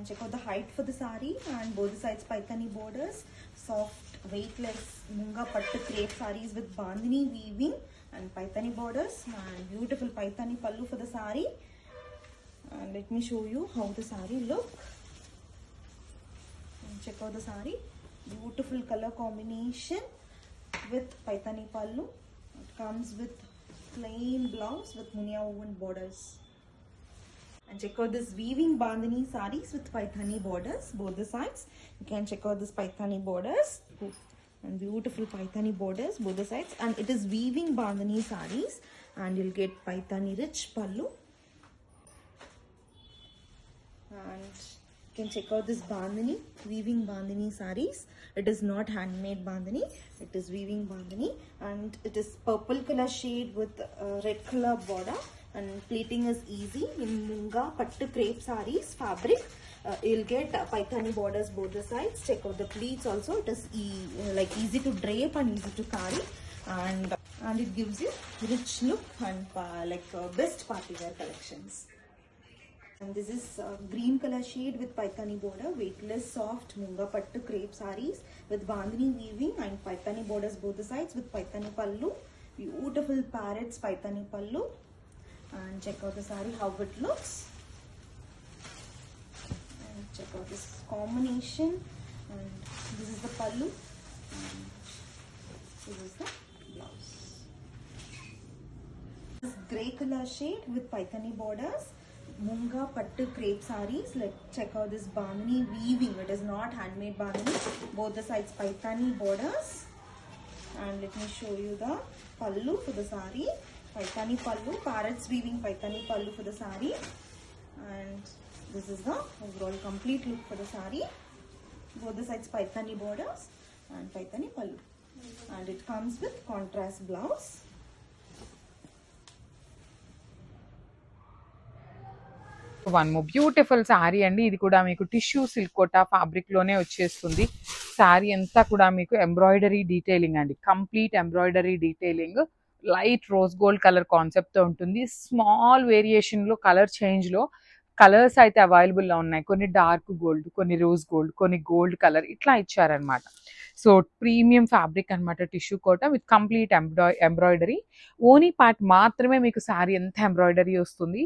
And check out the height for the saree, and both the sides paithani borders, soft weightless munga pattu crepe sarees with bandhani weaving and paithani borders, and beautiful paithani pallu for the saree. And let me show you how the saree look. And check out the saree, beautiful color combination with paithani pallu. It comes with plain blouse with munia woven borders. And check out this weaving bandhani sarees with paithani borders, both the sides. You can check out this paithani borders and beautiful paithani borders, both the sides. And it is weaving bandhani sarees, and you'll get paithani rich pallu. And you can check out this bandhani, weaving bandhani sarees. It is not handmade bandhani, it is weaving bandhani, and it is purple color shade with red color border. And pleating is easy in munga pattu crepe sarees fabric. You'll get paithani borders both the sides. Check out the pleats also. It is easy to drape and easy to carry, and it gives you rich look and best party wear collections. And this is green color shade with paithani border, weightless soft munga pattu crepe sarees with bandhani weaving and paithani borders both the sides with paithani pallu. Beautiful parrots paithani pallu. And check out the saree, how it looks. And check out this combination. And this is the pallu. And this is the blouse. This grey color shade with paithani borders, munga pattu crepe sarees. Check out this bandhani weaving. It is not handmade bandhani. Both the sides paithani borders. And let me show you the pallu for the saree. Paithani pallu, parrots weaving paithani pallu for the saree. And this is the overall complete look for the saree. Both the sides paithani borders and paithani pallu. And it comes with contrast blouse. One more beautiful sari అండి. ఇది కూడా మీకు tissue silk quota fabric లోనే వచ్చేస్తుంది. శారీ అంతా కూడా మీకు embroidery detailing అండి, complete embroidery detailing. Light rose gold colour concept తో ఉంటుంది. స్మాల్ వేరియేషన్ లో కలర్ చేంజ్ లో కలర్స్ అయితే అవైలబుల్ లో ఉన్నాయి. కొన్ని డార్క్ గోల్డ్, కొన్ని రోజ్ గోల్డ్, కొన్ని గోల్డ్ కలర్ ఇట్లా ఇచ్చారనమాట. సో ప్రీమియం ఫ్యాబ్రిక్ అనమాట, tissue Kota with complete embroidery. ఓనీ పార్ట్ మాత్రమే మీకు శారీ అంతా ఎంబ్రాయిడరీ వస్తుంది.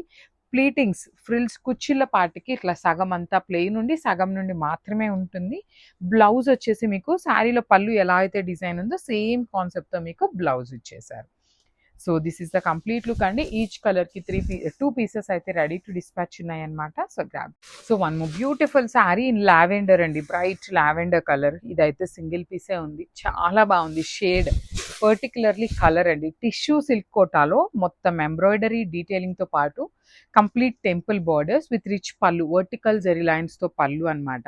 ప్లీటింగ్స్ ఫ్రిల్స్ కుచ్చిళ్ళ పార్ట్కి ఇట్లా సగం అంతా ప్లెయిన్ ఉండి సగం నుండి మాత్రమే ఉంటుంది. బ్లౌజ్ వచ్చేసి మీకు శారీలో పళ్ళు ఎలా అయితే డిజైన్ ఉందో సేమ్ కాన్సెప్ట్తో మీకు బ్లౌజ్ ఇచ్చేసారు. So this is the complete look అండి. ఈచ్ కలర్ కి 2 పీసెస్ అయితే రెడీ టు డిస్పాచ్ ఉన్నాయి అనమాట. So grab. So one more beautiful sari in lavender అండి, బ్రైట్ లావెండర్ కలర్. ఇదైతే సింగిల్ పీసే ఉంది, చాలా బాగుంది షేడ్, పర్టికులర్లీ కలర్ అండి. టిష్యూ సిల్క్ కోటాలో మొత్తం ఎంబ్రాయిడరీ డీటెయిలింగ్ తో పాటు complete temple borders with rich పళ్ళు, వర్టికల్ జెరీ లైన్స్ తో పళ్ళు అనమాట.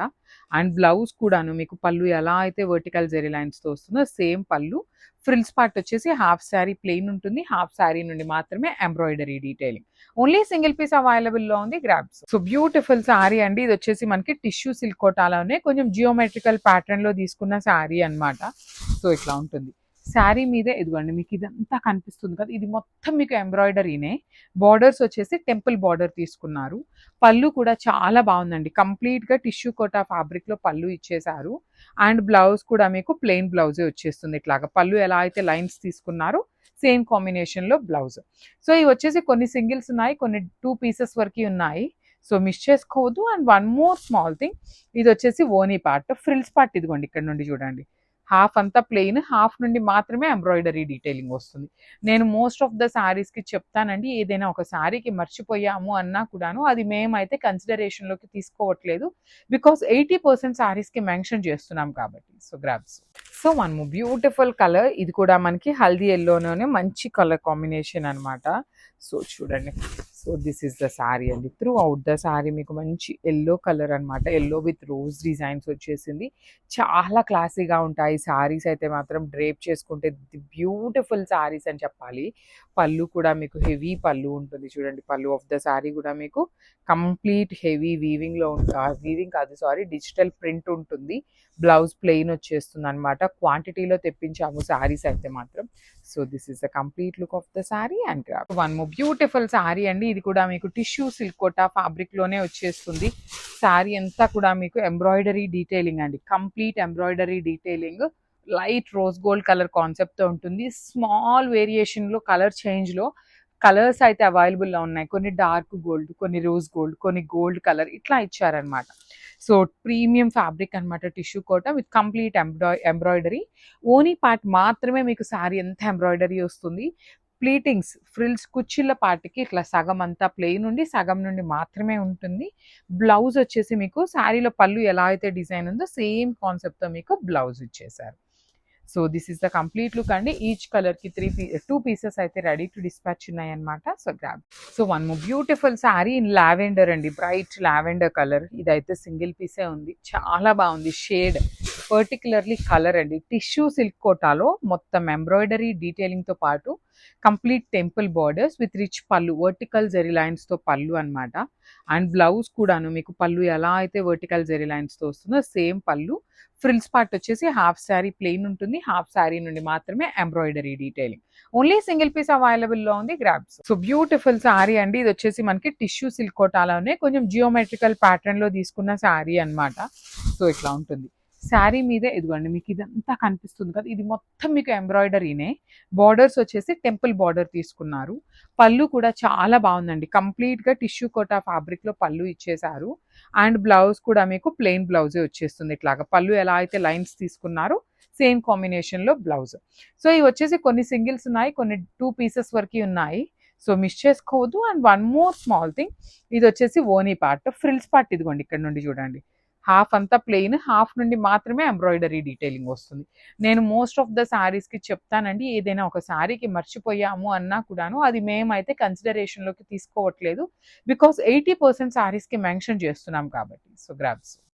అండ్ బ్లౌజ్ కూడాను మీకు పళ్ళు ఎలా అయితే వర్టికల్ జెరీ లైన్స్ తో వస్తుందో సేమ్ పళ్ళు. ఫ్రిల్స్ పార్ట్ వచ్చేసి హాఫ్ శారీ ప్లెయిన్ ఉంటుంది, హాఫ్ శారీ నుండి మాత్రమే embroidery detailing. Only single piece available లో ఉంది, గ్రాబ్స్. సో బ్యూటిఫుల్ శారీ అండి. ఇది వచ్చేసి మనకి టిష్యూ సిల్క్ కోటాలోనే కొంచెం జియోమెట్రికల్ ప్యాటర్న్ లో తీసుకున్న శారీ అనమాట. సో ఇట్లా ఉంటుంది. శారీ మీదే ఇదిగోండి మీకు ఇదంతా కనిపిస్తుంది కదా, ఇది మొత్తం మీకు ఎంబ్రాయిడరీనే. బార్డర్స్ వచ్చేసి టెంపుల్ బార్డర్ తీసుకున్నారు. పళ్ళు కూడా చాలా బాగుందండి, కంప్లీట్ గా టిష్యూ కోటా ఫ్యాబ్రిక్ లో పళ్ళు ఇచ్చేసారు. అండ్ బ్లౌజ్ కూడా మీకు ప్లెయిన్ బ్లౌజే వచ్చేస్తుంది. ఇట్లాగా పళ్ళు ఎలా అయితే లైన్స్ తీసుకున్నారో సేమ్ కాంబినేషన్ లో బ్లౌజ్. సో ఇవి వచ్చేసి కొన్ని సింగిల్స్ ఉన్నాయి, కొన్ని 2 పీసెస్ వరకు ఉన్నాయి. సో మిస్ చేసుకోవద్దు. And one more small thing, ఇది వచ్చేసి ఓనీ పార్ట్. ఫ్రిల్స్ పార్ట్ ఇదిగోండి ఇక్కడ నుండి చూడండి, హాఫ్ అంతా ప్లెయిన్, హాఫ్ నుండి మాత్రమే ఎంబ్రాయిడరీ డీటెయిలింగ్ వస్తుంది. నేను మోస్ట్ ఆఫ్ ద శారీస్కి చెప్తానండి, ఏదైనా ఒక శారీకి మర్చిపోయాము అన్నా కూడాను అది మేమైతే కన్సిడరేషన్లోకి తీసుకోవట్లేదు, బికాస్ 80% శారీస్కి మెన్షన్ చేస్తున్నాం కాబట్టి. So grabs. So one more beautiful colour, ఇది కూడా మనకి హల్దీ ఎల్లోనే మంచి కలర్ కాంబినేషన్ అనమాట. సో చూడండి, so this is the sari అండి. త్రూ అవుట్ ద శారీ మీకు మంచి ఎల్లో కలర్ అనమాట, ఎల్లో విత్ రోజ్ డిజైన్స్ వచ్చేసింది. చాలా క్లాసీగా ఉంటాయి శారీస్ అయితే మాత్రం, డ్రేప్ చేసుకుంటే బ్యూటిఫుల్ శారీస్ అని చెప్పాలి. పళ్ళు కూడా మీకు హెవీ పళ్ళు ఉంటుంది చూడండి. పళ్ళు ఆఫ్ ద శారీ కూడా మీకు కంప్లీట్ హెవీ వీవింగ్ లో వీవింగ్ కాదు సారీ డిజిటల్ ప్రింట్ ఉంటుంది. బ్లౌజ్ ప్లెయిన్ వచ్చేస్తుంది అనమాట. క్వాంటిటీలో తెప్పించాము శారీస్ అయితే మాత్రం. So this is the complete look of the sari and one more beautiful sari అండి. ఇది ఇది కూడా మీకు టిష్యూ సిల్క్ కోటా ఫ్యాబ్రిక్ లోనే వచ్చేస్తుంది. శారీ అంతా కూడా మీకు ఎంబ్రాయిడరీ డీటెయిలింగ్ అండి, complete embroidery detailing. Light rose gold colour concept తో ఉంటుంది. స్మాల్ వేరియేషన్ లో కలర్ చేంజ్ లో కలర్స్ అయితే అవైలబుల్ లో ఉన్నాయి. కొన్ని డార్క్ గోల్డ్, కొన్ని రోజ్ గోల్డ్, కొన్ని గోల్డ్ కలర్ ఇట్లా ఇచ్చారనమాట. సో ప్రీమియం ఫ్యాబ్రిక్ అనమాట tissue Kota with complete embroidery. ఓనీ పార్ట్ మాత్రమే మీకు శారీ ఎంత ఎంబ్రాయిడరీ వస్తుంది. ప్లీటింగ్స్ ఫ్రిల్స్ కుచ్చిళ్ళ పార్ట్కి ఇట్లా సగం అంతా ప్లెయిన్ ఉండి సగం నుండి మాత్రమే ఉంటుంది. బ్లౌజ్ వచ్చేసి మీకు శారీలో పళ్ళు ఎలా అయితే డిజైన్ ఉందో సేమ్ కాన్సెప్ట్తో మీకు బ్లౌజ్ ఇచ్చేసారు. So this is the complete look అండి. ఈచ్ కలర్ కి 2 పీసెస్ అయితే రెడీ టు డిస్పాచ్ ఉన్నాయి అనమాట. So grab. So one more beautiful sari in lavender అండి, బ్రైట్ లావెండర్ కలర్. ఇదైతే సింగిల్ పీసే ఉంది, చాలా బాగుంది షేడ్, పర్టికులర్లీ కలర్ అండి. టిష్యూ సిల్క్ కోటాలో మొత్తం ఎంబ్రాయిడరీ డీటెయిలింగ్ తో పాటు complete temple borders with rich పళ్ళు, వర్టికల్ జెరీ లైన్స్ తో పళ్ళు అనమాట. అండ్ బ్లౌజ్ కూడాను మీకు పళ్ళు ఎలా అయితే వర్టికల్ జెరీ లైన్స్ తో వస్తుందో సేమ్ పళ్ళు. ఫ్రిల్స్ పార్ట్ వచ్చేసి హాఫ్ శారీ ప్లెయిన్ ఉంటుంది, హాఫ్ శారీ నుండి మాత్రమే embroidery detailing. Only single piece available లో ఉంది, గ్రాబ్స్. సో బ్యూటిఫుల్ శారీ అండి. ఇది వచ్చేసి మనకి టిష్యూ సిల్క్ కోటాలోనే కొంచెం జియోమెట్రికల్ ప్యాటర్న్ లో తీసుకున్న శారీ అనమాట. సో ఇట్లా ఉంటుంది. శారీ మీదే ఇదిగోండి మీకు ఇదంతా కనిపిస్తుంది కదా, ఇది మొత్తం మీకు ఎంబ్రాయిడరీనే. బార్డర్స్ వచ్చేసి టెంపుల్ బార్డర్ తీసుకున్నారు. పళ్ళు కూడా చాలా బాగుందండి, కంప్లీట్ గా టిష్యూ కోటా ఫ్యాబ్రిక్ లో పళ్ళు ఇచ్చేసారు. అండ్ బ్లౌజ్ కూడా మీకు ప్లెయిన్ బ్లౌజే వచ్చేస్తుంది. ఇట్లాగా పళ్ళు ఎలా అయితే లైన్స్ తీసుకున్నారో సేమ్ కాంబినేషన్ లో బ్లౌజ్. సో ఇవి వచ్చేసి కొన్ని సింగిల్స్ ఉన్నాయి, కొన్ని 2 పీసెస్ వరకు ఉన్నాయి. సో మిస్ చేసుకోవద్దు. And one more small thing, ఇది వచ్చేసి ఓనీ పార్ట్. ఫ్రిల్స్ పార్ట్ ఇదిగోండి ఇక్కడ నుండి చూడండి, హాఫ్ అంతా ప్లెయిన్, హాఫ్ నుండి మాత్రమే ఎంబ్రాయిడరీ డీటెయిలింగ్ వస్తుంది. నేను మోస్ట్ ఆఫ్ ద శారీస్కి చెప్తానండి, ఏదైనా ఒక శారీకి మర్చిపోయాము అన్నా కూడాను అది మేమైతే కన్సిడరేషన్లోకి తీసుకోవట్లేదు, బికాస్ 80% శారీస్కి మెన్షన్ చేస్తున్నాం కాబట్టి. So grabs.